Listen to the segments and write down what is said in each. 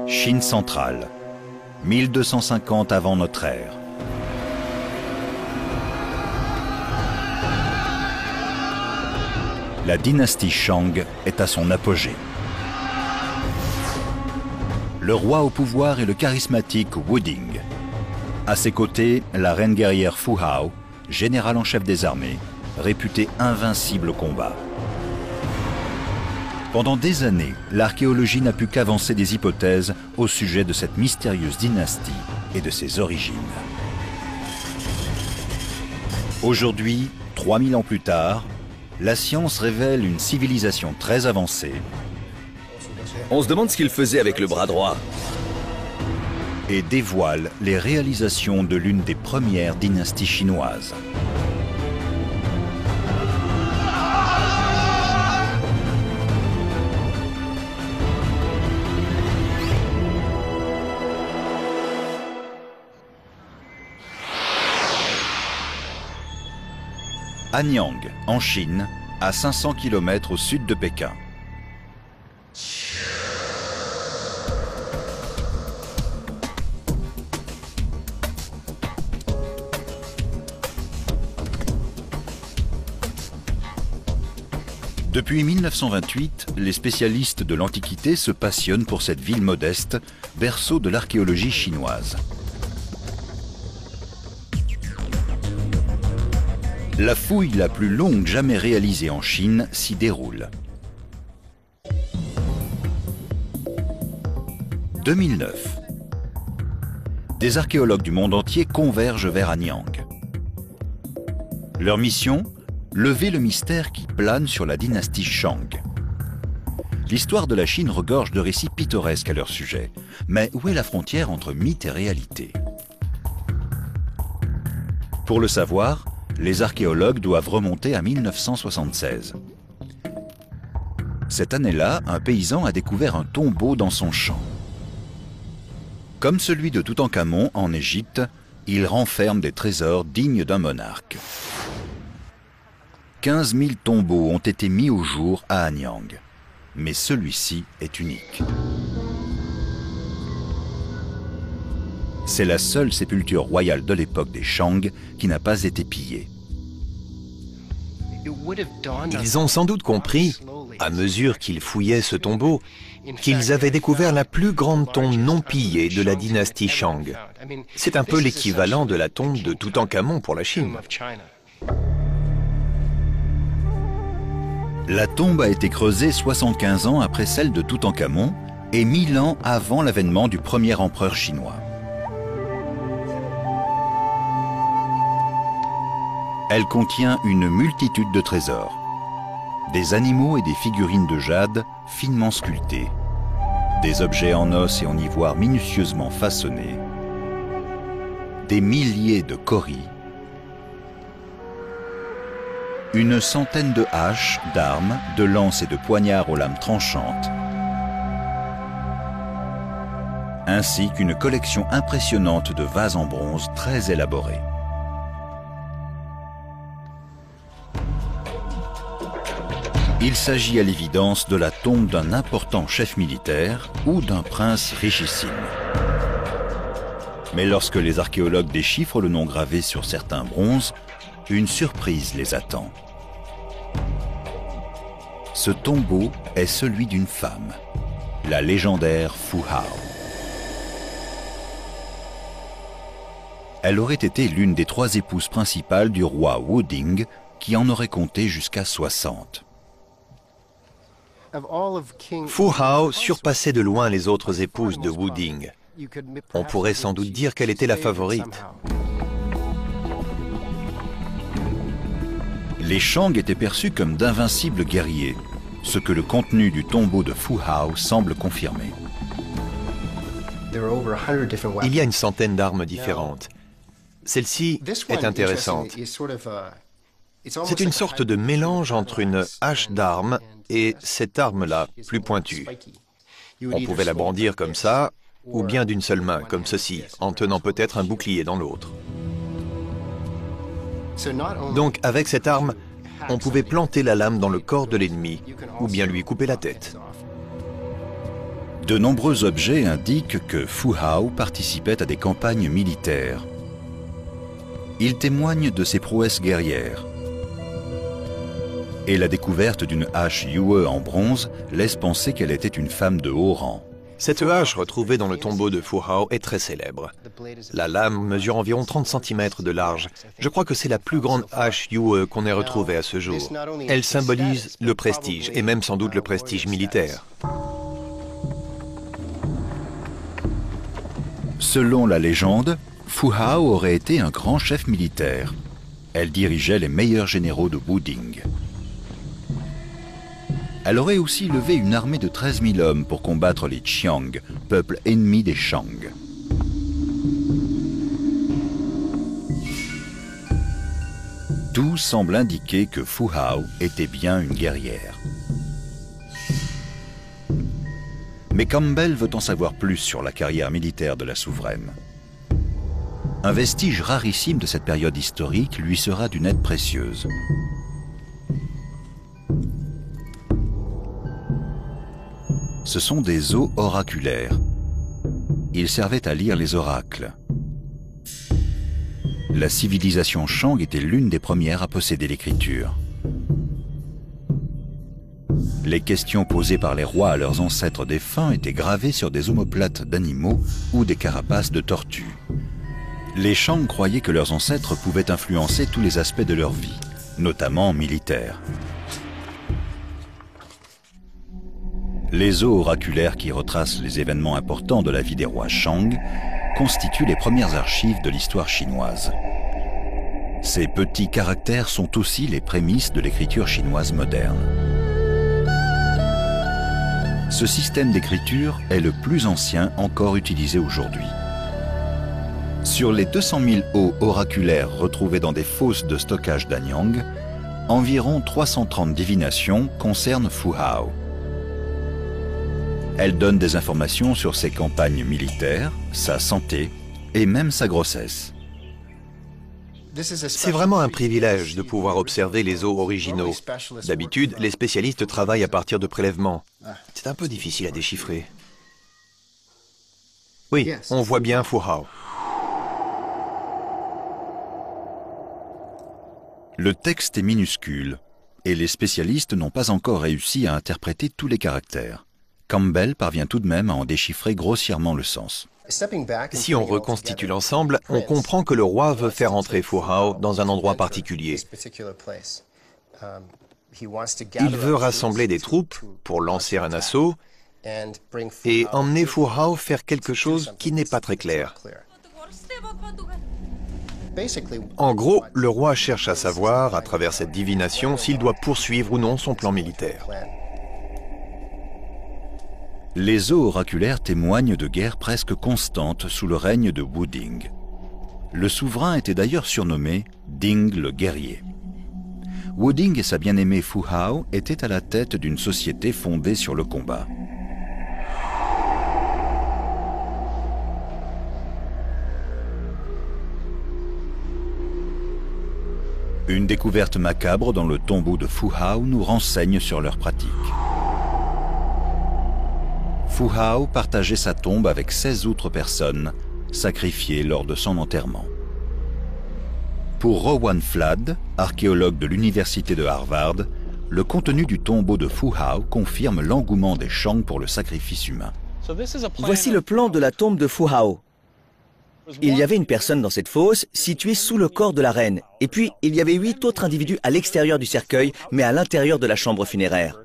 Chine centrale, 1250 avant notre ère. La dynastie Shang est à son apogée. Le roi au pouvoir est le charismatique Wu Ding. À ses côtés, la reine guerrière Fu Hao, général en chef des armées, réputée invincible au combat. Pendant des années, l'archéologie n'a pu qu'avancer des hypothèses au sujet de cette mystérieuse dynastie et de ses origines. Aujourd'hui, 3000 ans plus tard, la science révèle une civilisation très avancée. On se demande ce qu'il faisait avec le bras droit. Et dévoile les réalisations de l'une des premières dynasties chinoises. Anyang, en Chine, à 500 km au sud de Pékin. Depuis 1928, les spécialistes de l'Antiquité se passionnent pour cette ville modeste, berceau de l'archéologie chinoise. La fouille la plus longue jamais réalisée en Chine s'y déroule. 2009. Des archéologues du monde entier convergent vers Anyang. Leur mission ? Lever le mystère qui plane sur la dynastie Shang. L'histoire de la Chine regorge de récits pittoresques à leur sujet. Mais où est la frontière entre mythe et réalité ? Pour le savoir, les archéologues doivent remonter à 1976. Cette année-là, un paysan a découvert un tombeau dans son champ. Comme celui de Toutankhamon en Égypte, il renferme des trésors dignes d'un monarque. 15 000 tombeaux ont été mis au jour à Anyang, mais celui-ci est unique. C'est la seule sépulture royale de l'époque des Shang qui n'a pas été pillée. Ils ont sans doute compris, à mesure qu'ils fouillaient ce tombeau, qu'ils avaient découvert la plus grande tombe non pillée de la dynastie Shang. C'est un peu l'équivalent de la tombe de Toutankhamon pour la Chine. La tombe a été creusée 75 ans après celle de Toutankhamon et 1000 ans avant l'avènement du premier empereur chinois. Elle contient une multitude de trésors. Des animaux et des figurines de jade finement sculptés. Des objets en os et en ivoire minutieusement façonnés. Des milliers de kauris. Une centaine de haches, d'armes, de lances et de poignards aux lames tranchantes, ainsi qu'une collection impressionnante de vases en bronze très élaborés. Il s'agit à l'évidence de la tombe d'un important chef militaire ou d'un prince richissime. Mais lorsque les archéologues déchiffrent le nom gravé sur certains bronzes, une surprise les attend. Ce tombeau est celui d'une femme, la légendaire Fu Hao. Elle aurait été l'une des 3 épouses principales du roi Wu Ding, qui en aurait compté jusqu'à 60. Fu Hao surpassait de loin les autres épouses de Wu Ding. On pourrait sans doute dire qu'elle était la favorite. Les Shang étaient perçus comme d'invincibles guerriers, ce que le contenu du tombeau de Fu Hao semble confirmer. Il y a une centaine d'armes différentes. Celle-ci est intéressante. C'est une sorte de mélange entre une hache d'armes et cette arme-là, plus pointue. On pouvait la brandir comme ça, ou bien d'une seule main, comme ceci, en tenant peut-être un bouclier dans l'autre. Donc, avec cette arme, on pouvait planter la lame dans le corps de l'ennemi, ou bien lui couper la tête. De nombreux objets indiquent que Fu Hao participait à des campagnes militaires. Ils témoignent de ses prouesses guerrières. Et la découverte d'une hache Yue en bronze laisse penser qu'elle était une femme de haut rang. Cette hache retrouvée dans le tombeau de Fu Hao est très célèbre. La lame mesure environ 30 cm de large. Je crois que c'est la plus grande hache Yue qu'on ait retrouvée à ce jour. Elle symbolise le prestige, et même sans doute le prestige militaire. Selon la légende, Fu Hao aurait été un grand chef militaire. Elle dirigeait les meilleurs généraux de Wuding. Elle aurait aussi levé une armée de 13 000 hommes pour combattre les Qiang, peuple ennemi des Shang. Tout semble indiquer que Fu Hao était bien une guerrière. Mais Campbell veut en savoir plus sur la carrière militaire de la souveraine. Un vestige rarissime de cette période historique lui sera d'une aide précieuse. Ce sont des os oraculaires. Ils servaient à lire les oracles. La civilisation Shang était l'une des premières à posséder l'écriture. Les questions posées par les rois à leurs ancêtres défunts étaient gravées sur des omoplates d'animaux ou des carapaces de tortues. Les Shang croyaient que leurs ancêtres pouvaient influencer tous les aspects de leur vie, notamment militaires. Les os oraculaires qui retracent les événements importants de la vie des rois Shang constituent les premières archives de l'histoire chinoise. Ces petits caractères sont aussi les prémices de l'écriture chinoise moderne. Ce système d'écriture est le plus ancien encore utilisé aujourd'hui. Sur les 200 000 os oraculaires retrouvés dans des fosses de stockage d'Anyang, environ 330 divinations concernent Fu Hao. Elle donne des informations sur ses campagnes militaires, sa santé et même sa grossesse. C'est vraiment un privilège de pouvoir observer les os originaux. D'habitude, les spécialistes travaillent à partir de prélèvements. C'est un peu difficile à déchiffrer. Oui, on voit bien Fu Hao. Le texte est minuscule et les spécialistes n'ont pas encore réussi à interpréter tous les caractères. Campbell parvient tout de même à en déchiffrer grossièrement le sens. Si on reconstitue l'ensemble, on comprend que le roi veut faire entrer Fu Hao dans un endroit particulier. Il veut rassembler des troupes pour lancer un assaut et emmener Fu Hao faire quelque chose qui n'est pas très clair. En gros, le roi cherche à savoir, à travers cette divination, s'il doit poursuivre ou non son plan militaire. Les os oraculaires témoignent de guerres presque constantes sous le règne de Wuding. Le souverain était d'ailleurs surnommé Ding le guerrier. Wuding et sa bien-aimée Fu Hao étaient à la tête d'une société fondée sur le combat. Une découverte macabre dans le tombeau de Fu Hao nous renseigne sur leurs pratiques. Fu Hao partageait sa tombe avec 16 autres personnes, sacrifiées lors de son enterrement. Pour Rowan Flad, archéologue de l'université de Harvard, le contenu du tombeau de Fu Hao confirme l'engouement des Shang pour le sacrifice humain. Voici le plan de la tombe de Fu Hao. Il y avait une personne dans cette fosse, située sous le corps de la reine. Et puis, il y avait 8 autres individus à l'extérieur du cercueil, mais à l'intérieur de la chambre funéraire.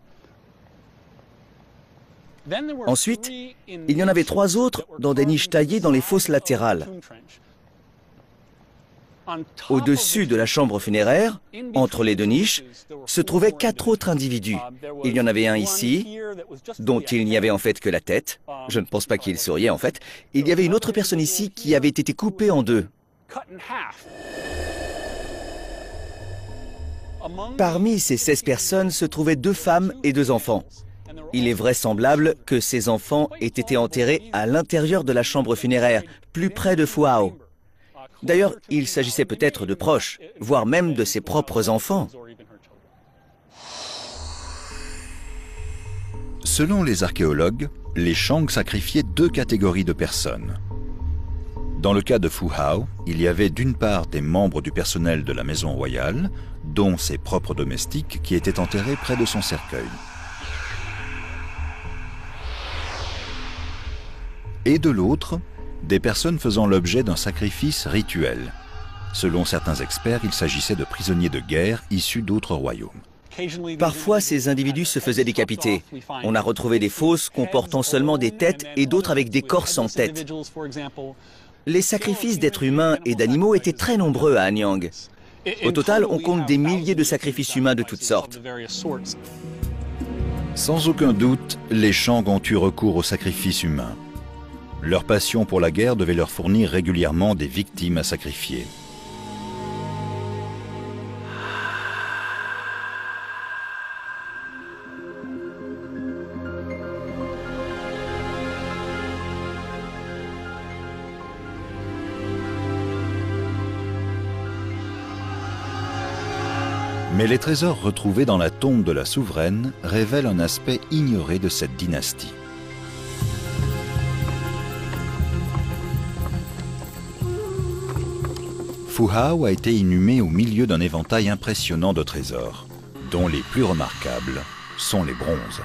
Ensuite, il y en avait 3 autres dans des niches taillées dans les fosses latérales. Au-dessus de la chambre funéraire, entre les 2 niches, se trouvaient 4 autres individus. Il y en avait un ici, dont il n'y avait en fait que la tête. Je ne pense pas qu'il souriait en fait. Il y avait une autre personne ici qui avait été coupée en 2. Parmi ces 16 personnes se trouvaient 2 femmes et 2 enfants. Il est vraisemblable que ces enfants aient été enterrés à l'intérieur de la chambre funéraire, plus près de Fu Hao. D'ailleurs, il s'agissait peut-être de proches, voire même de ses propres enfants. Selon les archéologues, les Shang sacrifiaient deux catégories de personnes. Dans le cas de Fu Hao, il y avait d'une part des membres du personnel de la maison royale, dont ses propres domestiques qui étaient enterrés près de son cercueil. Et de l'autre, des personnes faisant l'objet d'un sacrifice rituel. Selon certains experts, il s'agissait de prisonniers de guerre issus d'autres royaumes. Parfois, ces individus se faisaient décapiter. On a retrouvé des fosses comportant seulement des têtes et d'autres avec des corps sans tête. Les sacrifices d'êtres humains et d'animaux étaient très nombreux à Anyang. Au total, on compte des milliers de sacrifices humains de toutes sortes. Sans aucun doute, les Shang ont eu recours aux sacrifices humains. Leur passion pour la guerre devait leur fournir régulièrement des victimes à sacrifier. Mais les trésors retrouvés dans la tombe de la souveraine révèlent un aspect ignoré de cette dynastie. Fu Hao a été inhumé au milieu d'un éventail impressionnant de trésors, dont les plus remarquables sont les bronzes.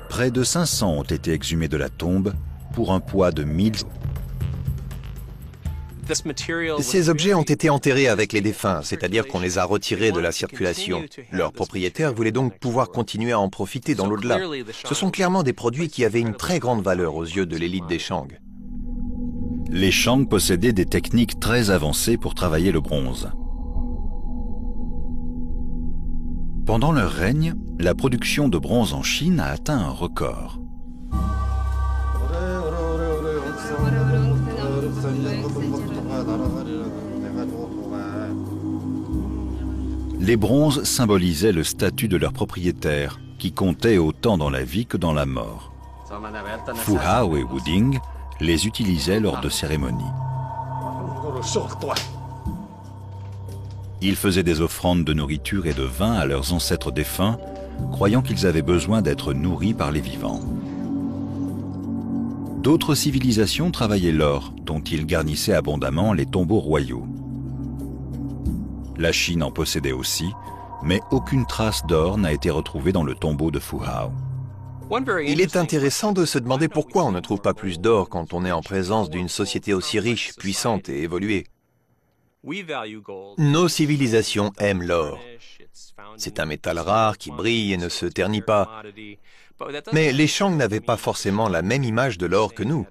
Près de 500 ont été exhumés de la tombe pour un poids de 1000. Ces objets ont été enterrés avec les défunts, c'est-à-dire qu'on les a retirés de la circulation. Leurs propriétaires voulaient donc pouvoir continuer à en profiter dans l'au-delà. Ce sont clairement des produits qui avaient une très grande valeur aux yeux de l'élite des Shang. Les Shang possédaient des techniques très avancées pour travailler le bronze. Pendant leur règne, la production de bronze en Chine a atteint un record. Les bronzes symbolisaient le statut de leurs propriétaires, qui comptaient autant dans la vie que dans la mort. Fu Hao et Wu Ding les utilisaient lors de cérémonies. Ils faisaient des offrandes de nourriture et de vin à leurs ancêtres défunts, croyant qu'ils avaient besoin d'être nourris par les vivants. D'autres civilisations travaillaient l'or, dont ils garnissaient abondamment les tombeaux royaux. La Chine en possédait aussi, mais aucune trace d'or n'a été retrouvée dans le tombeau de Fu Hao. Il est intéressant de se demander pourquoi on ne trouve pas plus d'or quand on est en présence d'une société aussi riche, puissante et évoluée. Nos civilisations aiment l'or. C'est un métal rare qui brille et ne se ternit pas. Mais les Shang n'avaient pas forcément la même image de l'or que nous.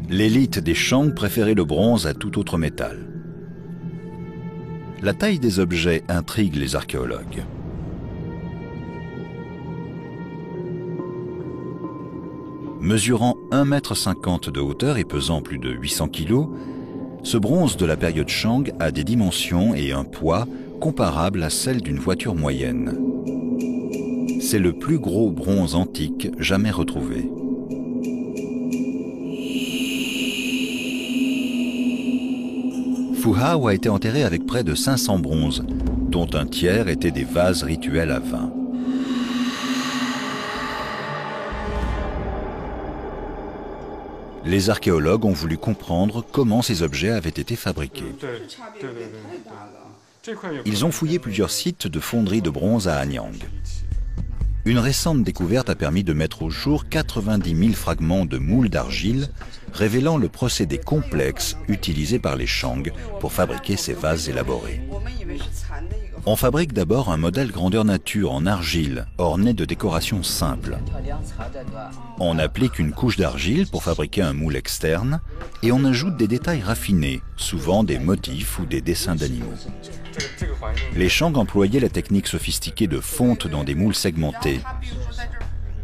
L'élite des Shang préférait le bronze à tout autre métal. La taille des objets intrigue les archéologues. Mesurant 1,50 m de hauteur et pesant plus de 800 kg, ce bronze de la période Shang a des dimensions et un poids comparables à celles d'une voiture moyenne. C'est le plus gros bronze antique jamais retrouvé. Fu Hao a été enterré avec près de 500 bronzes, dont un tiers étaient des vases rituels à vin. Les archéologues ont voulu comprendre comment ces objets avaient été fabriqués. Ils ont fouillé plusieurs sites de fonderies de bronze à Anyang. Une récente découverte a permis de mettre au jour 90 000 fragments de moules d'argile, révélant le procédé complexe utilisé par les Shang pour fabriquer ces vases élaborés. On fabrique d'abord un modèle grandeur nature en argile, orné de décorations simples. On applique une couche d'argile pour fabriquer un moule externe et on ajoute des détails raffinés, souvent des motifs ou des dessins d'animaux. Les Shang employaient la technique sophistiquée de fonte dans des moules segmentés.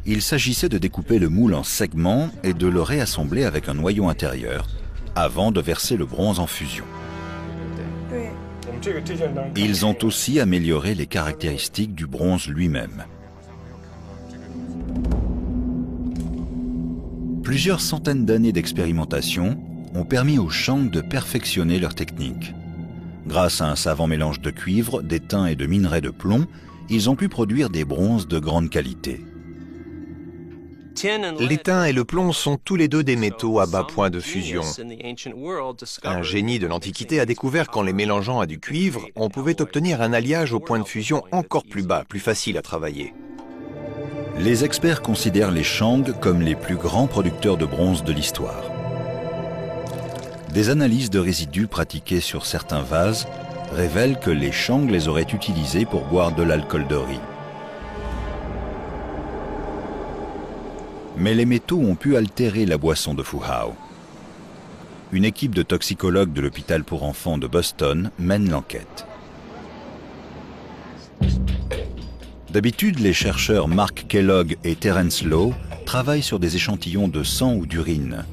Il s'agissait de découper le moule en segments et de le réassembler avec un noyau intérieur, avant de verser le bronze en fusion. Ils ont aussi amélioré les caractéristiques du bronze lui-même. Plusieurs centaines d'années d'expérimentation ont permis aux Shang de perfectionner leur technique. Grâce à un savant mélange de cuivre, d'étain et de minerai de plomb, ils ont pu produire des bronzes de grande qualité. L'étain et le plomb sont tous les deux des métaux à bas point de fusion. Un génie de l'Antiquité a découvert qu'en les mélangeant à du cuivre, on pouvait obtenir un alliage au point de fusion encore plus bas, plus facile à travailler. Les experts considèrent les Shang comme les plus grands producteurs de bronze de l'histoire. Des analyses de résidus pratiquées sur certains vases révèlent que les Shang les auraient utilisés pour boire de l'alcool de riz. Mais les métaux ont pu altérer la boisson de Fu Hao. Une équipe de toxicologues de l'hôpital pour enfants de Boston mène l'enquête. D'habitude, les chercheurs Mark Kellogg et Terence Lowe travaillent sur des échantillons de sang ou d'urine.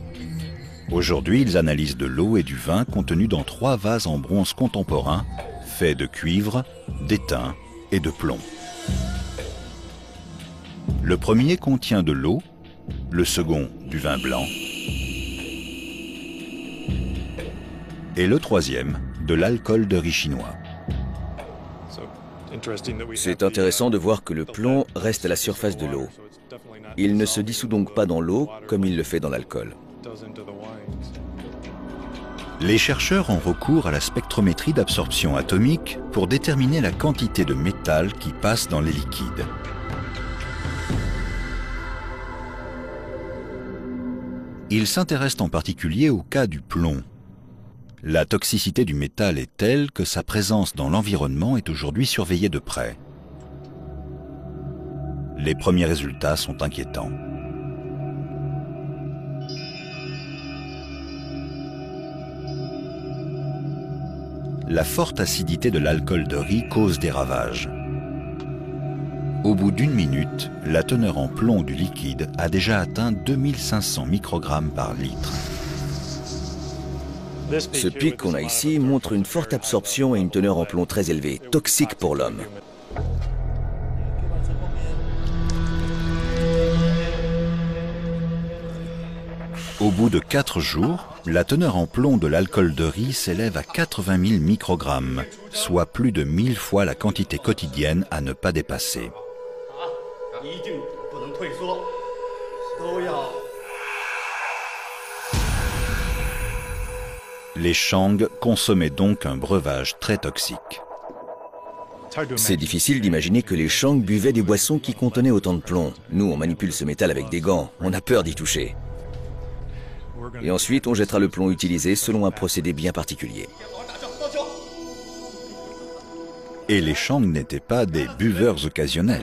Aujourd'hui, ils analysent de l'eau et du vin contenus dans 3 vases en bronze contemporain, faits de cuivre, d'étain et de plomb. Le premier contient de l'eau, le second du vin blanc et le troisième de l'alcool de riz chinois. C'est intéressant de voir que le plomb reste à la surface de l'eau. Il ne se dissout donc pas dans l'eau comme il le fait dans l'alcool. Les chercheurs ont recours à la spectrométrie d'absorption atomique pour déterminer la quantité de métal qui passe dans les liquides. Ils s'intéressent en particulier au cas du plomb. La toxicité du métal est telle que sa présence dans l'environnement est aujourd'hui surveillée de près. Les premiers résultats sont inquiétants. La forte acidité de l'alcool de riz cause des ravages. Au bout d'1 minute, la teneur en plomb du liquide a déjà atteint 2500 microgrammes par litre. Ce pic qu'on a ici montre une forte absorption et une teneur en plomb très élevée, toxique pour l'homme. Au bout de 4 jours, la teneur en plomb de l'alcool de riz s'élève à 80 000 microgrammes, soit plus de 1000 fois la quantité quotidienne à ne pas dépasser. Les Shang consommaient donc un breuvage très toxique. C'est difficile d'imaginer que les Shang buvaient des boissons qui contenaient autant de plomb. Nous, on manipule ce métal avec des gants, on a peur d'y toucher. Et ensuite, on jettera le plomb utilisé selon un procédé bien particulier. Et les Shang n'étaient pas des buveurs occasionnels.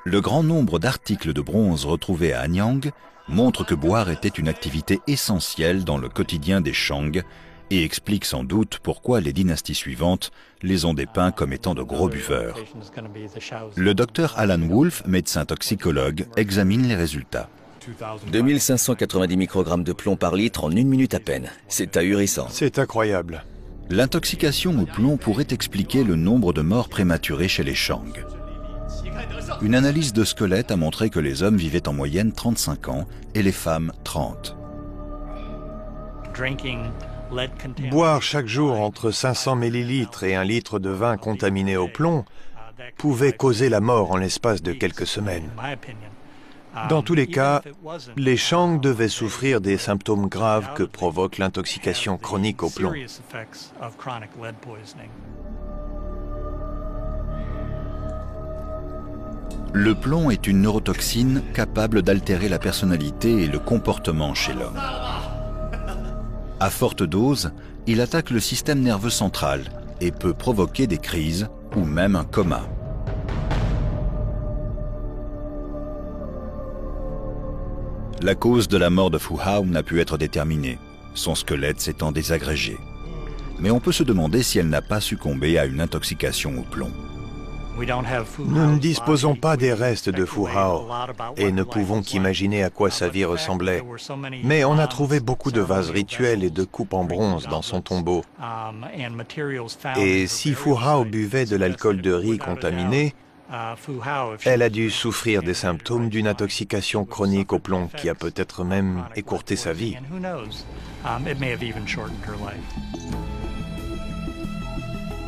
Le grand nombre d'articles de bronze retrouvés à Anyang montre que boire était une activité essentielle dans le quotidien des Shang et explique sans doute pourquoi les dynasties suivantes les ont dépeints comme étant de gros buveurs. Le docteur Alan Wolf, médecin toxicologue, examine les résultats. 2590 microgrammes de plomb par litre en 1 minute à peine. C'est ahurissant. C'est incroyable. L'intoxication au plomb pourrait expliquer le nombre de morts prématurées chez les Shang. Une analyse de squelette a montré que les hommes vivaient en moyenne 35 ans et les femmes 30. Boire chaque jour entre 500 ml et 1 litre de vin contaminé au plomb pouvait causer la mort en l'espace de quelques semaines. Dans tous les cas, les Shang devaient souffrir des symptômes graves que provoque l'intoxication chronique au plomb. Le plomb est une neurotoxine capable d'altérer la personnalité et le comportement chez l'homme. À forte dose, il attaque le système nerveux central et peut provoquer des crises ou même un coma. La cause de la mort de Fu Hao n'a pu être déterminée, son squelette s'étant désagrégé. Mais on peut se demander si elle n'a pas succombé à une intoxication au plomb. Nous ne disposons pas des restes de Fu Hao et ne pouvons qu'imaginer à quoi sa vie ressemblait. Mais on a trouvé beaucoup de vases rituels et de coupes en bronze dans son tombeau. Et si Fu Hao buvait de l'alcool de riz contaminé, Elle a dû souffrir des symptômes d'une intoxication chronique au plomb qui a peut-être même écourté sa vie.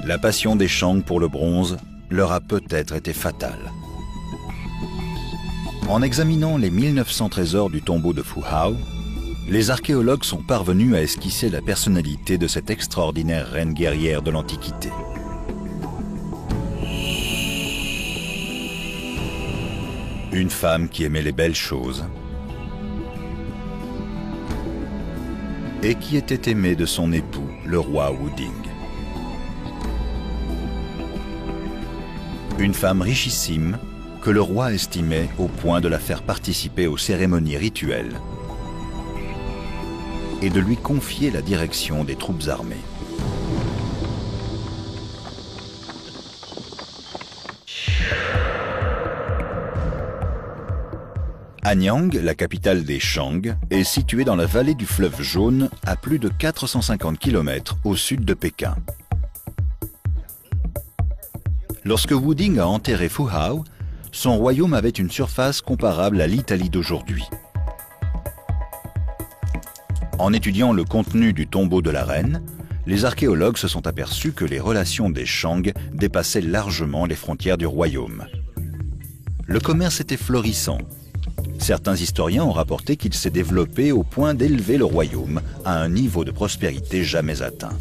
La passion des Shang pour le bronze leur a peut-être été fatale. En examinant les 1900 trésors du tombeau de Fu Hao, les archéologues sont parvenus à esquisser la personnalité de cette extraordinaire reine guerrière de l'Antiquité. Une femme qui aimait les belles choses et qui était aimée de son époux, le roi Wuding. Une femme richissime que le roi estimait au point de la faire participer aux cérémonies rituelles et de lui confier la direction des troupes armées. Anyang, la capitale des Shang, est située dans la vallée du fleuve Jaune, à plus de 450 km au sud de Pékin. Lorsque Wuding a enterré Fu Hao, son royaume avait une surface comparable à l'Italie d'aujourd'hui. En étudiant le contenu du tombeau de la reine, les archéologues se sont aperçus que les relations des Shang dépassaient largement les frontières du royaume. Le commerce était florissant. Certains historiens ont rapporté qu'il s'est développé au point d'élever le royaume à un niveau de prospérité jamais atteint.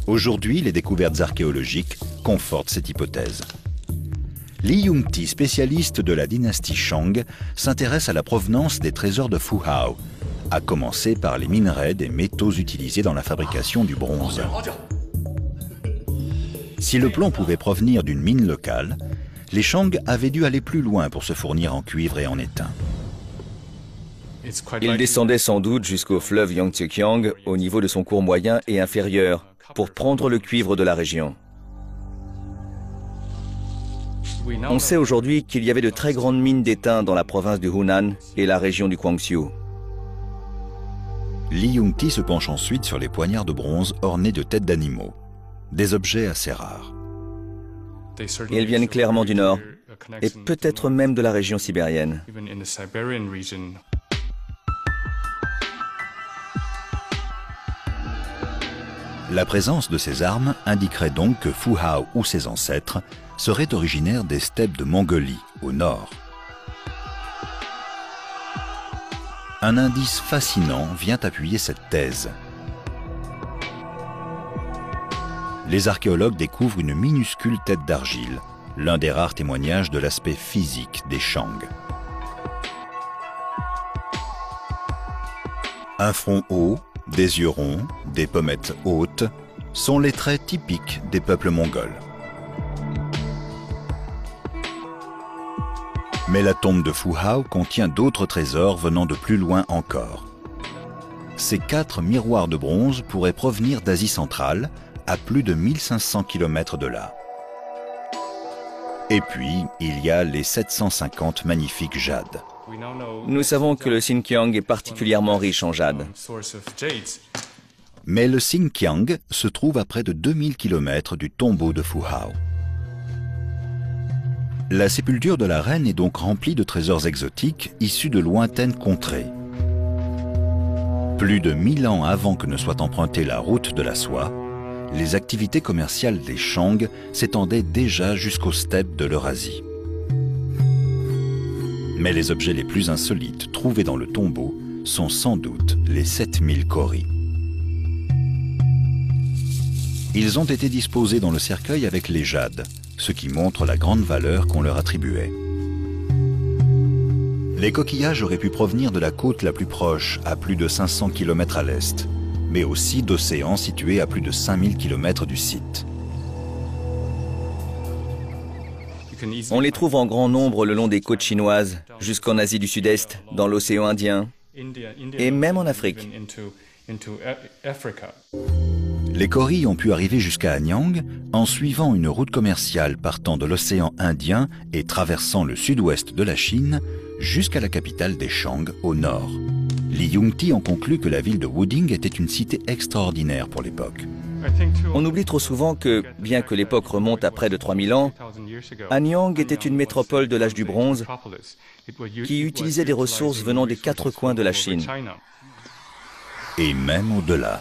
Aujourd'hui, les découvertes archéologiques confortent cette hypothèse. Li Yongti, spécialiste de la dynastie Shang, s'intéresse à la provenance des trésors de Fu Hao, à commencer par les minerais des métaux utilisés dans la fabrication du bronze. Si le plomb pouvait provenir d'une mine locale, les Shang avaient dû aller plus loin pour se fournir en cuivre et en étain. Ils descendaient sans doute jusqu'au fleuve Yangtze-Kiang au niveau de son cours moyen et inférieur pour prendre le cuivre de la région. On sait aujourd'hui qu'il y avait de très grandes mines d'étain dans la province du Hunan et la région du Guangxu. Li Yongti se penche ensuite sur les poignards de bronze ornés de têtes d'animaux, des objets assez rares. Ils viennent clairement du nord, et peut-être même de la région sibérienne. La présence de ces armes indiquerait donc que Fu Hao ou ses ancêtres seraient originaires des steppes de Mongolie, au nord. Un indice fascinant vient appuyer cette thèse. Les archéologues découvrent une minuscule tête d'argile, l'un des rares témoignages de l'aspect physique des Shang. Un front haut, des yeux ronds, des pommettes hautes, sont les traits typiques des peuples mongols. Mais la tombe de Fu Hao contient d'autres trésors venant de plus loin encore. Ces 4 miroirs de bronze pourraient provenir d'Asie centrale, à plus de 1500 km de là. Et puis, il y a les 750 magnifiques jades. Nous savons que le Xinjiang est particulièrement riche en jade. Mais le Xinjiang se trouve à près de 2000 km du tombeau de Fu Hao. La sépulture de la reine est donc remplie de trésors exotiques issus de lointaines contrées. Plus de 1000 ans avant que ne soit empruntée la route de la soie, les activités commerciales des Shang s'étendaient déjà jusqu'aux steppes de l'Eurasie. Mais les objets les plus insolites trouvés dans le tombeau sont sans doute les 7000 kauris. Ils ont été disposés dans le cercueil avec les jades, ce qui montre la grande valeur qu'on leur attribuait. Les coquillages auraient pu provenir de la côte la plus proche, à plus de 500 km à l'est, mais aussi d'océans situés à plus de 5000 km du site. On les trouve en grand nombre le long des côtes chinoises, jusqu'en Asie du Sud-Est, dans l'océan Indien, et même en Afrique. Les kauris ont pu arriver jusqu'à Anyang en suivant une route commerciale partant de l'océan Indien et traversant le sud-ouest de la Chine jusqu'à la capitale des Shang au nord. Li Yongti en conclut que la ville de Wuding était une cité extraordinaire pour l'époque. On oublie trop souvent que, bien que l'époque remonte à près de 3000 ans, Anyang était une métropole de l'âge du bronze qui utilisait des ressources venant des quatre coins de la Chine. Et même au-delà.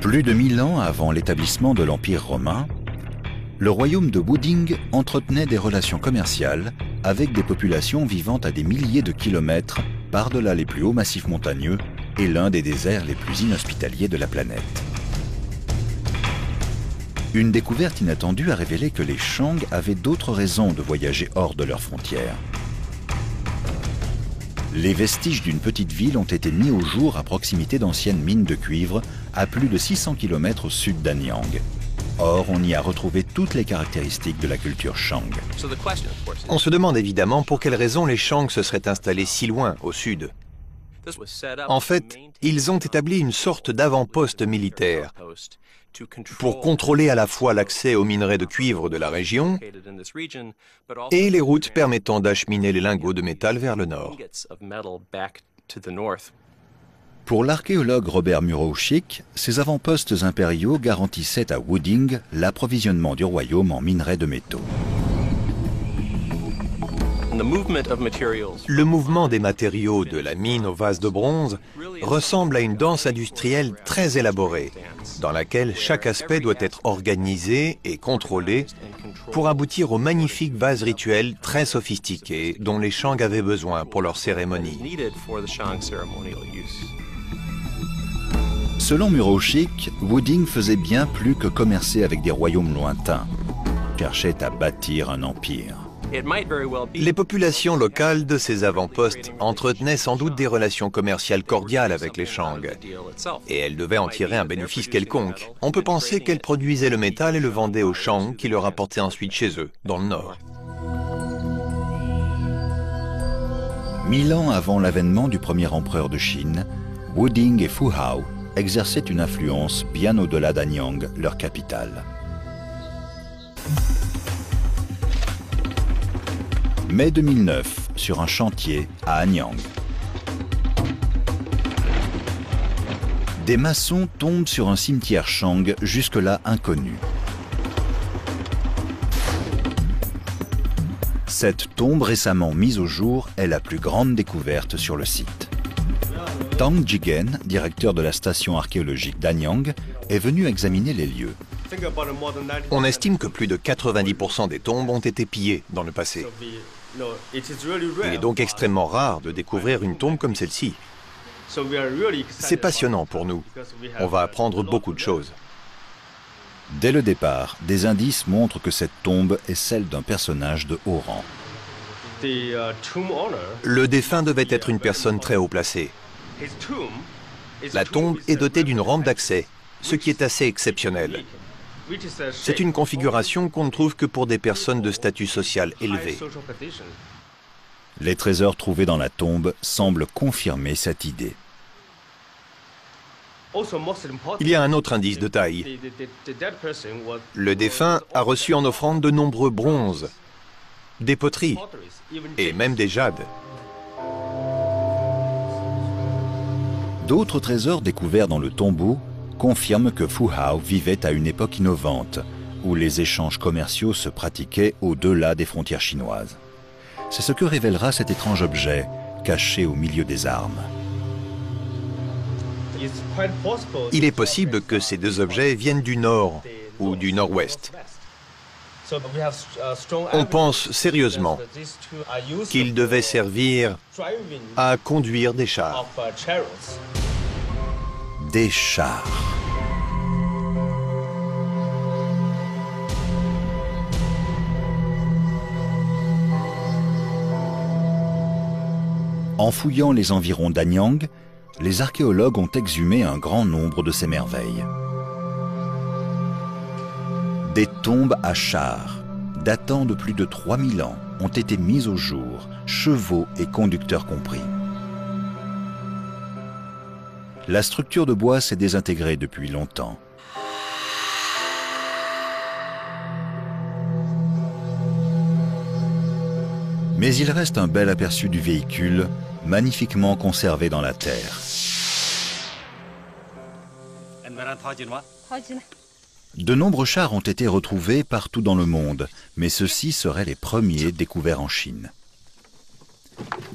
Plus de 1000 ans avant l'établissement de l'Empire romain, le royaume de Wuding entretenait des relations commerciales avec des populations vivant à des milliers de kilomètres par-delà les plus hauts massifs montagneux et l'un des déserts les plus inhospitaliers de la planète. Une découverte inattendue a révélé que les Shang avaient d'autres raisons de voyager hors de leurs frontières. Les vestiges d'une petite ville ont été mis au jour à proximité d'anciennes mines de cuivre à plus de 600 km au sud d'Anyang. Or, on y a retrouvé toutes les caractéristiques de la culture Shang. On se demande évidemment pour quelles raisons les Shang se seraient installés si loin au sud. En fait, ils ont établi une sorte d'avant-poste militaire pour contrôler à la fois l'accès aux minerais de cuivre de la région et les routes permettant d'acheminer les lingots de métal vers le nord. Pour l'archéologue Robert Murauchik, ces avant-postes impériaux garantissaient à Wuding l'approvisionnement du royaume en minerais de métaux. Le mouvement des matériaux de la mine au vase de bronze ressemble à une danse industrielle très élaborée, dans laquelle chaque aspect doit être organisé et contrôlé pour aboutir au magnifique vase rituel très sophistiqué dont les Shang avaient besoin pour leur cérémonie. Selon Murauchik, Wuding faisait bien plus que commercer avec des royaumes lointains, cherchait à bâtir un empire. Les populations locales de ces avant-postes entretenaient sans doute des relations commerciales cordiales avec les Shang, et elles devaient en tirer un bénéfice quelconque. On peut penser qu'elles produisaient le métal et le vendaient aux Shang qui le rapportaient ensuite chez eux, dans le nord. 1000 ans avant l'avènement du premier empereur de Chine, Wuding et Fuhao exerçaient une influence bien au-delà d'Anyang, leur capitale. Mai 2009, sur un chantier à Anyang. Des maçons tombent sur un cimetière Shang jusque-là inconnu. Cette tombe récemment mise au jour est la plus grande découverte sur le site. Tang Jigen, directeur de la station archéologique d'Anyang, est venu examiner les lieux. On estime que plus de 90% des tombes ont été pillées dans le passé. Il est donc extrêmement rare de découvrir une tombe comme celle-ci. C'est passionnant pour nous. On va apprendre beaucoup de choses. Dès le départ, des indices montrent que cette tombe est celle d'un personnage de haut rang. Le défunt devait être une personne très haut placée. La tombe est dotée d'une rampe d'accès, ce qui est assez exceptionnel. C'est une configuration qu'on ne trouve que pour des personnes de statut social élevé. Les trésors trouvés dans la tombe semblent confirmer cette idée. Il y a un autre indice de taille. Le défunt a reçu en offrande de nombreux bronzes, des poteries et même des jades. D'autres trésors découverts dans le tombeau confirment que Fuhao vivait à une époque innovante, où les échanges commerciaux se pratiquaient au-delà des frontières chinoises. C'est ce que révélera cet étrange objet, caché au milieu des armes. Il est possible que ces deux objets viennent du nord ou du nord-ouest. On pense sérieusement qu'ils devaient servir à conduire des chars. Des chars. En fouillant les environs d'Anyang, les archéologues ont exhumé un grand nombre de ces merveilles. Des tombes à chars, datant de plus de 3000 ans, ont été mises au jour, chevaux et conducteurs compris. La structure de bois s'est désintégrée depuis longtemps. Mais il reste un bel aperçu du véhicule, magnifiquement conservé dans la terre. De nombreux chars ont été retrouvés partout dans le monde, mais ceux-ci seraient les premiers découverts en Chine.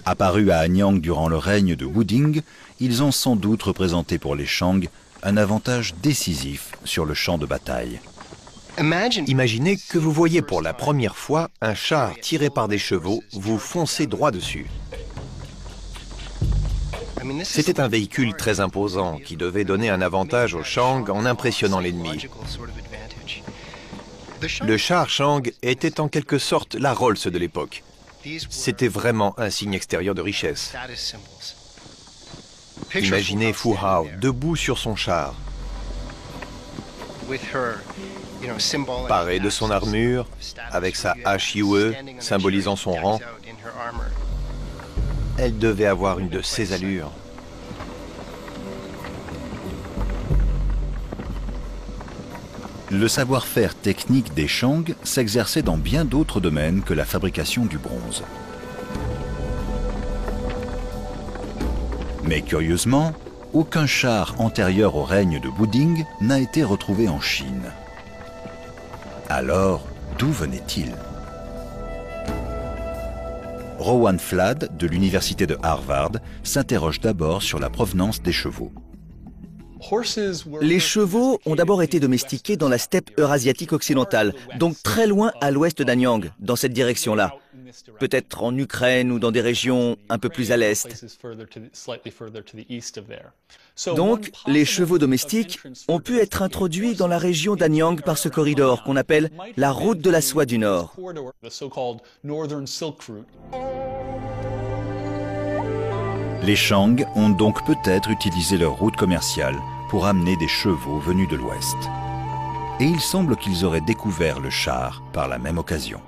Apparus à Anyang durant le règne de Wuding, ils ont sans doute représenté pour les Shang un avantage décisif sur le champ de bataille. Imaginez que vous voyez pour la première fois un char tiré par des chevaux vous foncer droit dessus. C'était un véhicule très imposant qui devait donner un avantage aux Shang en impressionnant l'ennemi. Le char Shang était en quelque sorte la Rolls de l'époque. C'était vraiment un signe extérieur de richesse. Imaginez Fu Hao debout sur son char, paré de son armure, avec sa hache Yue symbolisant son rang. Elle devait avoir une de ses allures. Le savoir-faire technique des Shang s'exerçait dans bien d'autres domaines que la fabrication du bronze. Mais curieusement, aucun char antérieur au règne de Wuding n'a été retrouvé en Chine. Alors, d'où venait-il? Rowan Flad, de l'université de Harvard, s'interroge d'abord sur la provenance des chevaux. Les chevaux ont d'abord été domestiqués dans la steppe eurasiatique occidentale, donc très loin à l'ouest d'Anyang, dans cette direction-là. Peut-être en Ukraine ou dans des régions un peu plus à l'est. Donc, les chevaux domestiques ont pu être introduits dans la région d'Anyang par ce corridor qu'on appelle la route de la soie du Nord. Les Shang ont donc peut-être utilisé leur route commerciale pour amener des chevaux venus de l'Ouest. Et il semble qu'ils auraient découvert le char par la même occasion.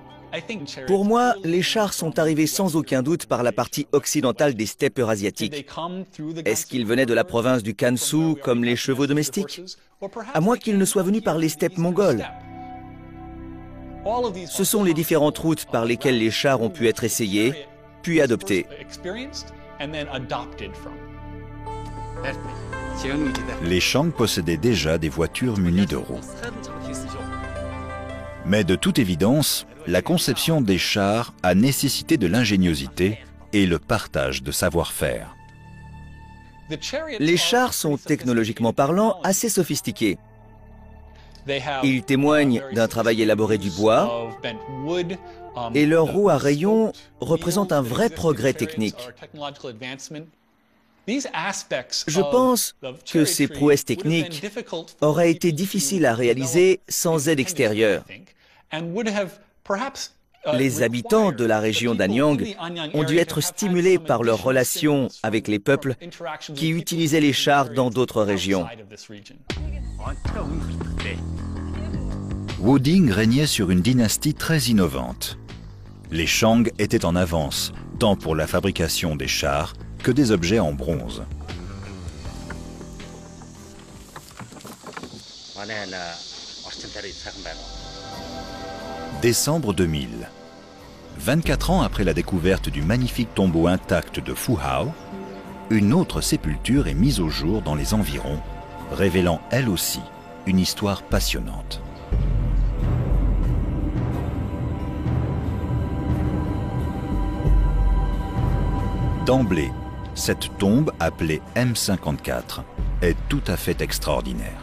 Pour moi, les chars sont arrivés sans aucun doute par la partie occidentale des steppes eurasiatiques. Est-ce qu'ils venaient de la province du Kansu comme les chevaux domestiques? À moins qu'ils ne soient venus par les steppes mongoles. Ce sont les différentes routes par lesquelles les chars ont pu être essayés, puis adoptés. Les Shang possédaient déjà des voitures munies de roues. Mais de toute évidence, la conception des chars a nécessité de l'ingéniosité et le partage de savoir-faire. Les chars sont technologiquement parlant assez sophistiqués. Ils témoignent d'un travail élaboré du bois et leurs roues à rayons représentent un vrai progrès technique. Je pense que ces prouesses techniques auraient été difficiles à réaliser sans aide extérieure. Les habitants de la région d'Anyang ont dû être stimulés par leurs relations avec les peuples qui utilisaient les chars dans d'autres régions. Wuding régnait sur une dynastie très innovante. Les Shang étaient en avance, tant pour la fabrication des chars que des objets en bronze. Décembre 2000. 24 ans après la découverte du magnifique tombeau intact de Fu Hao, une autre sépulture est mise au jour dans les environs, révélant elle aussi une histoire passionnante. D'emblée, cette tombe, appelée M54, est tout à fait extraordinaire.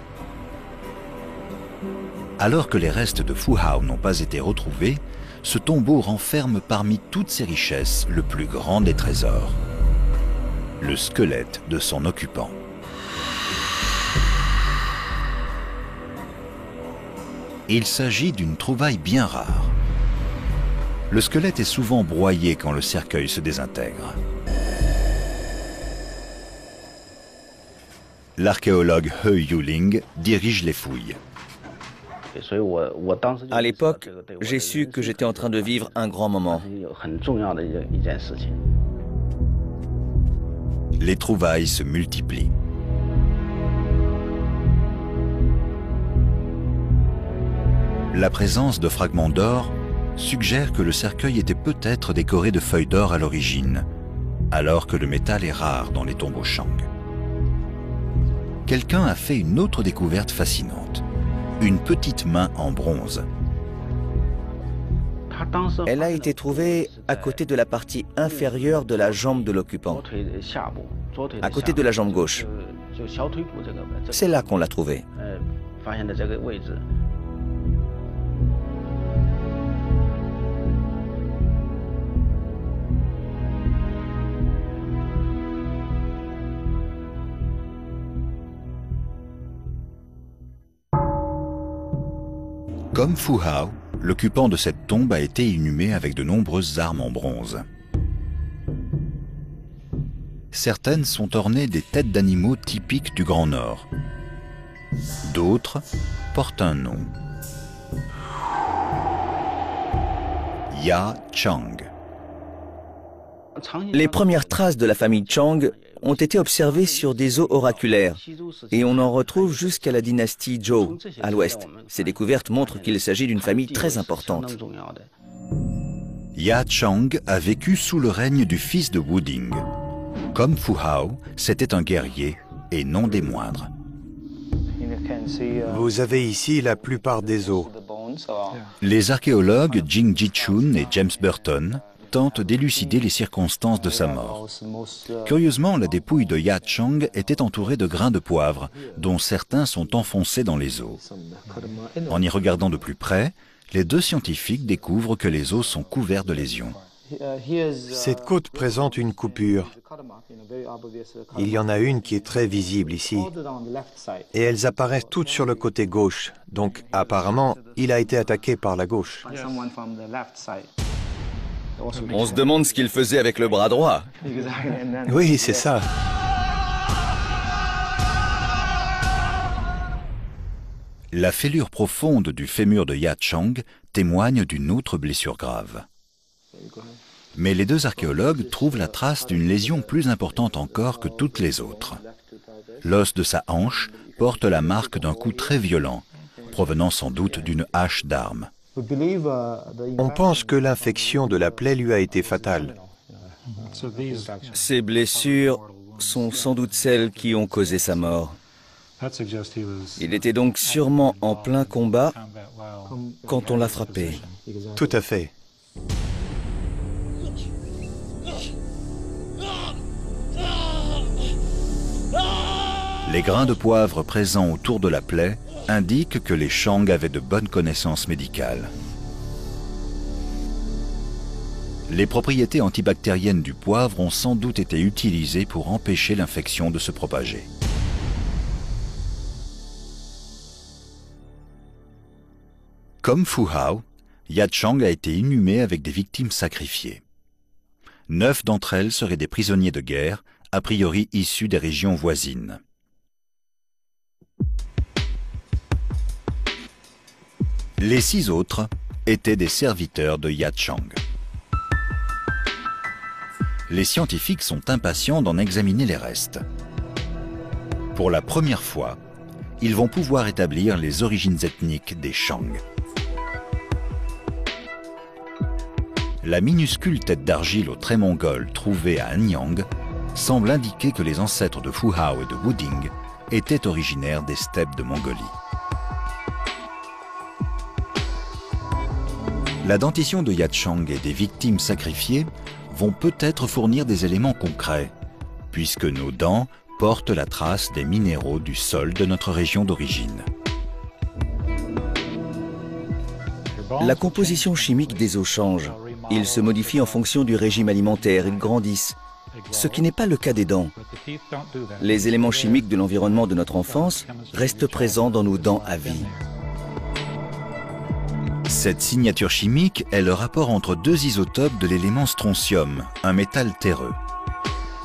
Alors que les restes de Fu Hao n'ont pas été retrouvés, ce tombeau renferme parmi toutes ses richesses le plus grand des trésors, le squelette de son occupant. Il s'agit d'une trouvaille bien rare. Le squelette est souvent broyé quand le cercueil se désintègre. L'archéologue He Yuling dirige les fouilles. À l'époque, j'ai su que j'étais en train de vivre un grand moment. Les trouvailles se multiplient. La présence de fragments d'or suggère que le cercueil était peut-être décoré de feuilles d'or à l'origine, alors que le métal est rare dans les tombeaux Shang. Quelqu'un a fait une autre découverte fascinante. une petite main en bronze. Elle a été trouvée à côté de la partie inférieure de la jambe de l'occupant, à côté de la jambe gauche. C'est là qu'on l'a trouvée. Comme Fu Hao, l'occupant de cette tombe a été inhumé avec de nombreuses armes en bronze. Certaines sont ornées des têtes d'animaux typiques du Grand Nord. D'autres portent un nom. Ya Chang. Les premières traces de la famille Chang ont été observées sur des os oraculaires et on en retrouve jusqu'à la dynastie Zhou à l'ouest. Ces découvertes montrent qu'il s'agit d'une famille très importante. Ya Chang a vécu sous le règne du fils de Wuding. Comme Fu Hao, c'était un guerrier et non des moindres. Vous avez ici la plupart des os. Les archéologues Jing Jichun et James Burton tentent d'élucider les circonstances de sa mort. Curieusement, la dépouille de Ya Chang était entourée de grains de poivre, dont certains sont enfoncés dans les os. En y regardant de plus près, les deux scientifiques découvrent que les os sont couverts de lésions. Cette côte présente une coupure. Il y en a une qui est très visible ici. Et elles apparaissent toutes sur le côté gauche. Donc, apparemment, il a été attaqué par la gauche. On se demande ce qu'il faisait avec le bras droit. Oui, c'est ça. La fêlure profonde du fémur de Ya Chang témoigne d'une autre blessure grave. Mais les deux archéologues trouvent la trace d'une lésion plus importante encore que toutes les autres. L'os de sa hanche porte la marque d'un coup très violent, provenant sans doute d'une hache d'arme. On pense que l'infection de la plaie lui a été fatale. Ces blessures sont sans doute celles qui ont causé sa mort. Il était donc sûrement en plein combat quand on l'a frappé. Tout à fait. Les grains de poivre présents autour de la plaie indiquent que les Chang avaient de bonnes connaissances médicales. Les propriétés antibactériennes du poivre ont sans doute été utilisées pour empêcher l'infection de se propager. Comme Fu Hao, Ya Chang a été inhumé avec des victimes sacrifiées. 9 d'entre elles seraient des prisonniers de guerre, a priori issus des régions voisines. Les 6 autres étaient des serviteurs de Ya Chang. Les scientifiques sont impatients d'en examiner les restes. Pour la première fois, ils vont pouvoir établir les origines ethniques des Chang. La minuscule tête d'argile aux traits mongols trouvée à Anyang semble indiquer que les ancêtres de Fu Hao et de Wuding étaient originaires des steppes de Mongolie. La dentition de Ya Chang et des victimes sacrifiées vont peut-être fournir des éléments concrets, puisque nos dents portent la trace des minéraux du sol de notre région d'origine. La composition chimique des os change. Ils se modifient en fonction du régime alimentaire, ils grandissent, ce qui n'est pas le cas des dents. Les éléments chimiques de l'environnement de notre enfance restent présents dans nos dents à vie. Cette signature chimique est le rapport entre 2 isotopes de l'élément strontium, un métal terreux.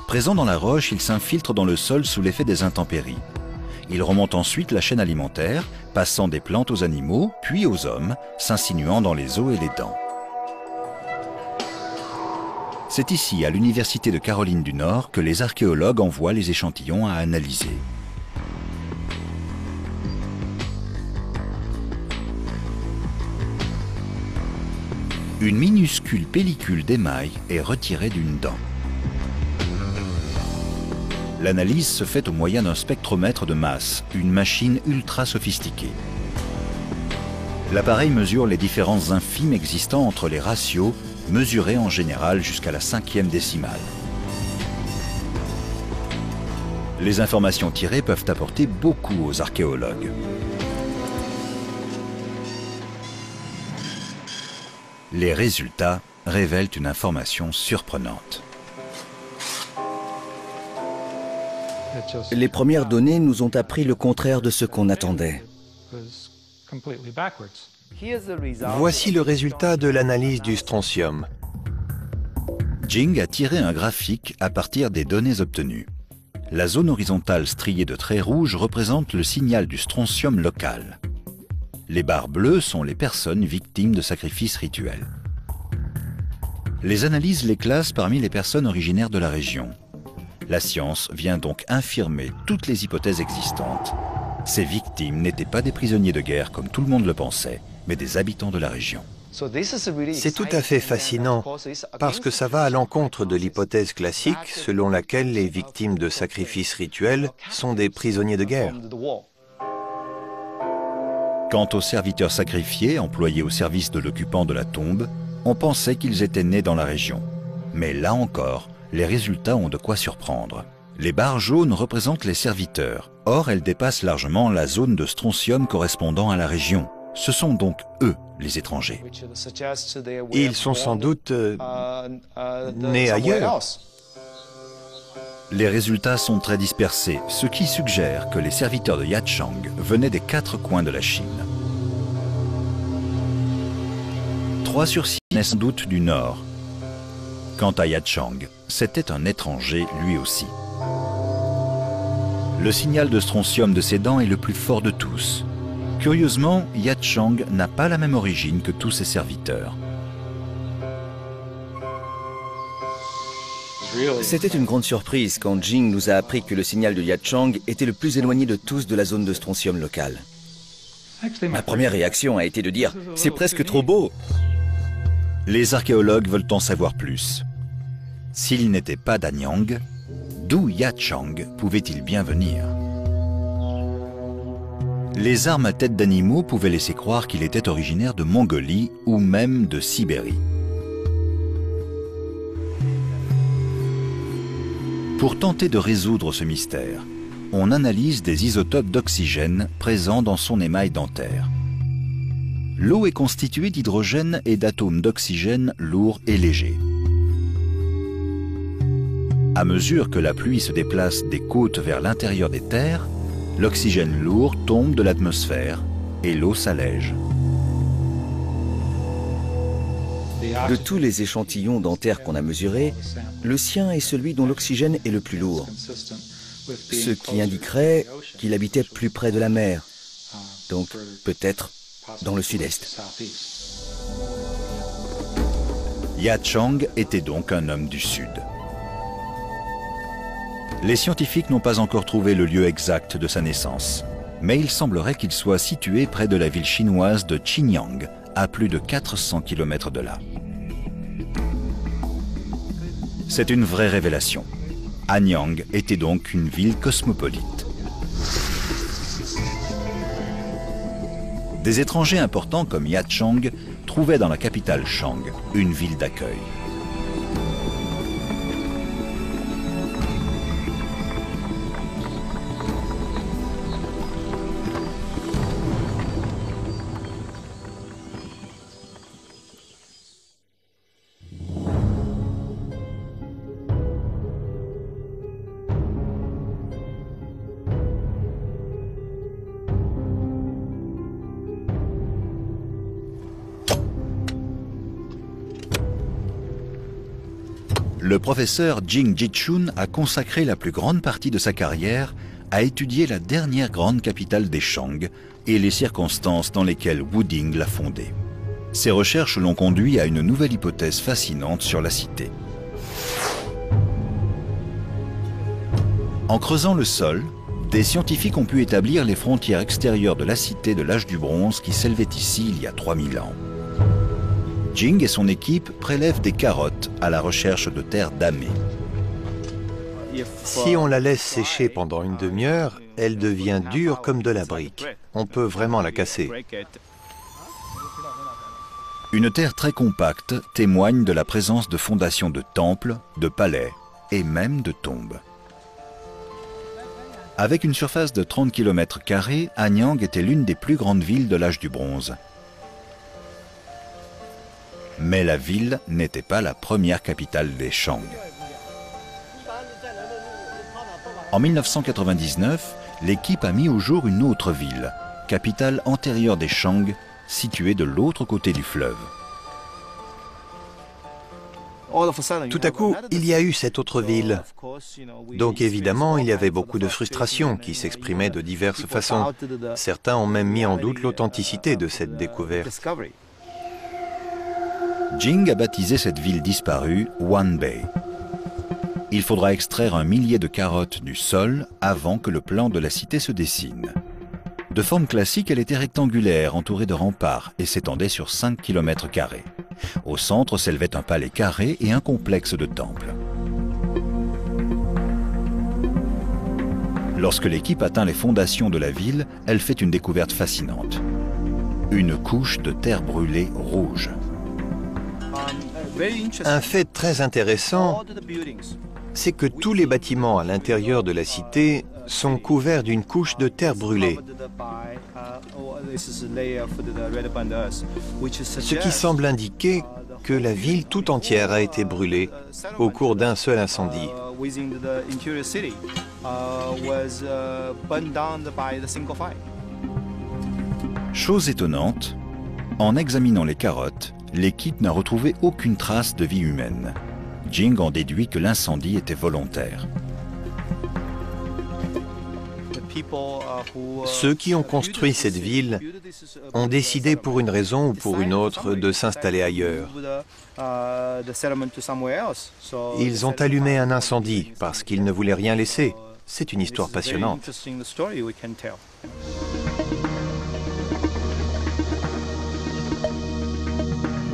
Présent dans la roche, il s'infiltre dans le sol sous l'effet des intempéries. Il remonte ensuite la chaîne alimentaire, passant des plantes aux animaux, puis aux hommes, s'insinuant dans les os et les dents. C'est ici, à l'Université de Caroline du Nord, que les archéologues envoient les échantillons à analyser. Une minuscule pellicule d'émail est retirée d'une dent. L'analyse se fait au moyen d'un spectromètre de masse, une machine ultra sophistiquée. L'appareil mesure les différences infimes existant entre les ratios, mesurés en général jusqu'à la 5e décimale. Les informations tirées peuvent apporter beaucoup aux archéologues. Les résultats révèlent une information surprenante. Les premières données nous ont appris le contraire de ce qu'on attendait. Voici le résultat de l'analyse du strontium. Jing a tiré un graphique à partir des données obtenues. La zone horizontale striée de traits rouges représente le signal du strontium local. Les barres bleues sont les personnes victimes de sacrifices rituels. Les analyses les classent parmi les personnes originaires de la région. La science vient donc infirmer toutes les hypothèses existantes. Ces victimes n'étaient pas des prisonniers de guerre comme tout le monde le pensait, mais des habitants de la région. C'est tout à fait fascinant parce que ça va à l'encontre de l'hypothèse classique selon laquelle les victimes de sacrifices rituels sont des prisonniers de guerre. Quant aux serviteurs sacrifiés employés au service de l'occupant de la tombe, on pensait qu'ils étaient nés dans la région. Mais là encore, les résultats ont de quoi surprendre. Les barres jaunes représentent les serviteurs. Or, elles dépassent largement la zone de strontium correspondant à la région. Ce sont donc eux, les étrangers. Ils sont sans doute nés ailleurs. Les résultats sont très dispersés, ce qui suggère que les serviteurs de Yatchang venaient des 4 coins de la Chine. 3 sur 6 venaient sans doute du nord. Quant à Yatchang, c'était un étranger lui aussi. Le signal de strontium de ses dents est le plus fort de tous. Curieusement, Yatchang n'a pas la même origine que tous ses serviteurs. C'était une grande surprise quand Jing nous a appris que le signal de Yatchang était le plus éloigné de tous de la zone de strontium locale. Ma première réaction a été de dire « c'est presque trop beau !» Les archéologues veulent en savoir plus. S'il n'était pas d'Anyang, d'où Yatchang pouvait-il bien venir? Les armes à tête d'animaux pouvaient laisser croire qu'il était originaire de Mongolie ou même de Sibérie. Pour tenter de résoudre ce mystère, on analyse des isotopes d'oxygène présents dans son émail dentaire. L'eau est constituée d'hydrogène et d'atomes d'oxygène lourds et légers. À mesure que la pluie se déplace des côtes vers l'intérieur des terres, l'oxygène lourd tombe de l'atmosphère et l'eau s'allège. De tous les échantillons dentaires qu'on a mesurés, le sien est celui dont l'oxygène est le plus lourd, ce qui indiquerait qu'il habitait plus près de la mer, donc peut-être dans le sud-est. Yatchang était donc un homme du sud. Les scientifiques n'ont pas encore trouvé le lieu exact de sa naissance, mais il semblerait qu'il soit situé près de la ville chinoise de Qinyang, à plus de 400 km de là. C'est une vraie révélation. Anyang était donc une ville cosmopolite. Des étrangers importants comme Yatchang trouvaient dans la capitale Shang une ville d'accueil. Le professeur Jing Jichun a consacré la plus grande partie de sa carrière à étudier la dernière grande capitale des Shang et les circonstances dans lesquelles Wuding l'a fondée. Ses recherches l'ont conduit à une nouvelle hypothèse fascinante sur la cité. En creusant le sol, des scientifiques ont pu établir les frontières extérieures de la cité de l'âge du bronze qui s'élevait ici il y a 3000 ans. Jing et son équipe prélèvent des carottes à la recherche de terre damée. Si on la laisse sécher pendant une demi-heure, elle devient dure comme de la brique. On peut vraiment la casser. Une terre très compacte témoigne de la présence de fondations de temples, de palais et même de tombes. Avec une surface de 30 km², Anyang était l'une des plus grandes villes de l'âge du bronze. Mais la ville n'était pas la première capitale des Shang. En 1999, l'équipe a mis au jour une autre ville, capitale antérieure des Shang, située de l'autre côté du fleuve. Tout à coup, il y a eu cette autre ville. Donc évidemment, il y avait beaucoup de frustration qui s'exprimait de diverses façons. Certains ont même mis en doute l'authenticité de cette découverte. Jing a baptisé cette ville disparue Wanbei. Il faudra extraire 1 millier de carottes du sol avant que le plan de la cité se dessine. De forme classique, elle était rectangulaire, entourée de remparts et s'étendait sur 5 km². Au centre s'élevait un palais carré et un complexe de temples. Lorsque l'équipe atteint les fondations de la ville, elle fait une découverte fascinante. Une couche de terre brûlée rouge. Un fait très intéressant, c'est que tous les bâtiments à l'intérieur de la cité sont couverts d'une couche de terre brûlée. Ce qui semble indiquer que la ville tout entière a été brûlée au cours d'un seul incendie. Chose étonnante, en examinant les carottes, l'équipe n'a retrouvé aucune trace de vie humaine. Jing en déduit que l'incendie était volontaire. Ceux qui ont construit cette ville ont décidé pour une raison ou pour une autre de s'installer ailleurs. Ils ont allumé un incendie parce qu'ils ne voulaient rien laisser. C'est une histoire passionnante.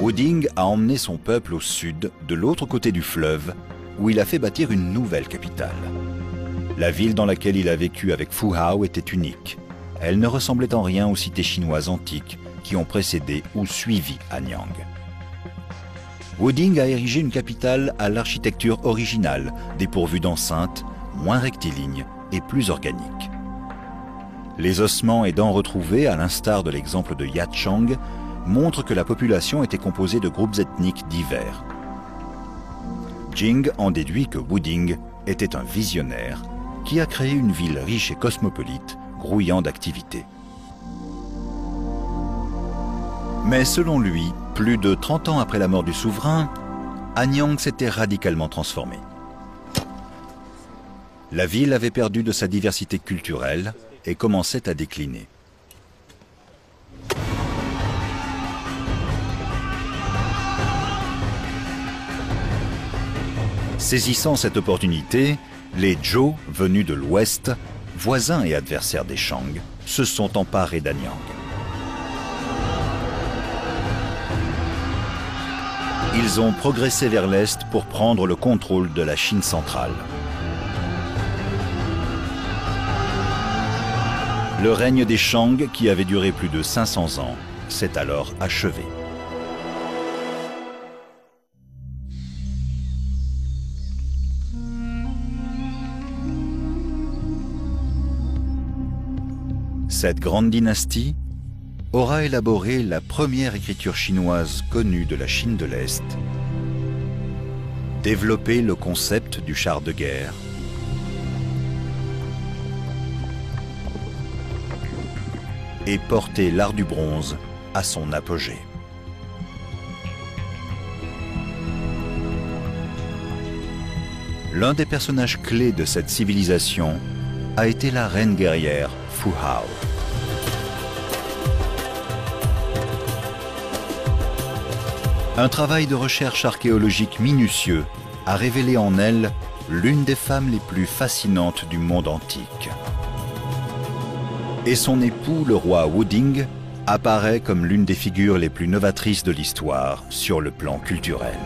Wuding a emmené son peuple au sud, de l'autre côté du fleuve, où il a fait bâtir une nouvelle capitale. La ville dans laquelle il a vécu avec Fu Hao était unique. Elle ne ressemblait en rien aux cités chinoises antiques qui ont précédé ou suivi Anyang. Wuding a érigé une capitale à l'architecture originale, dépourvue d'enceintes, moins rectiligne et plus organique. Les ossements et dents retrouvés, à l'instar de l'exemple de Yatchang, montrent que la population était composée de groupes ethniques divers. Jing en déduit que Wuding était un visionnaire qui a créé une ville riche et cosmopolite, grouillant d'activités. Mais selon lui, plus de 30 ans après la mort du souverain, Anyang s'était radicalement transformée. La ville avait perdu de sa diversité culturelle et commençait à décliner. Saisissant cette opportunité, les Zhou, venus de l'ouest, voisins et adversaires des Shang, se sont emparés d'Anyang. Ils ont progressé vers l'est pour prendre le contrôle de la Chine centrale. Le règne des Shang, qui avait duré plus de 500 ans, s'est alors achevé. Cette grande dynastie aura élaboré la première écriture chinoise connue de la Chine de l'Est, développé le concept du char de guerre, et porté l'art du bronze à son apogée. L'un des personnages clés de cette civilisation a été la reine guerrière Fu Hao. Un travail de recherche archéologique minutieux a révélé en elle l'une des femmes les plus fascinantes du monde antique. Et son époux, le roi Wuding, apparaît comme l'une des figures les plus novatrices de l'histoire sur le plan culturel.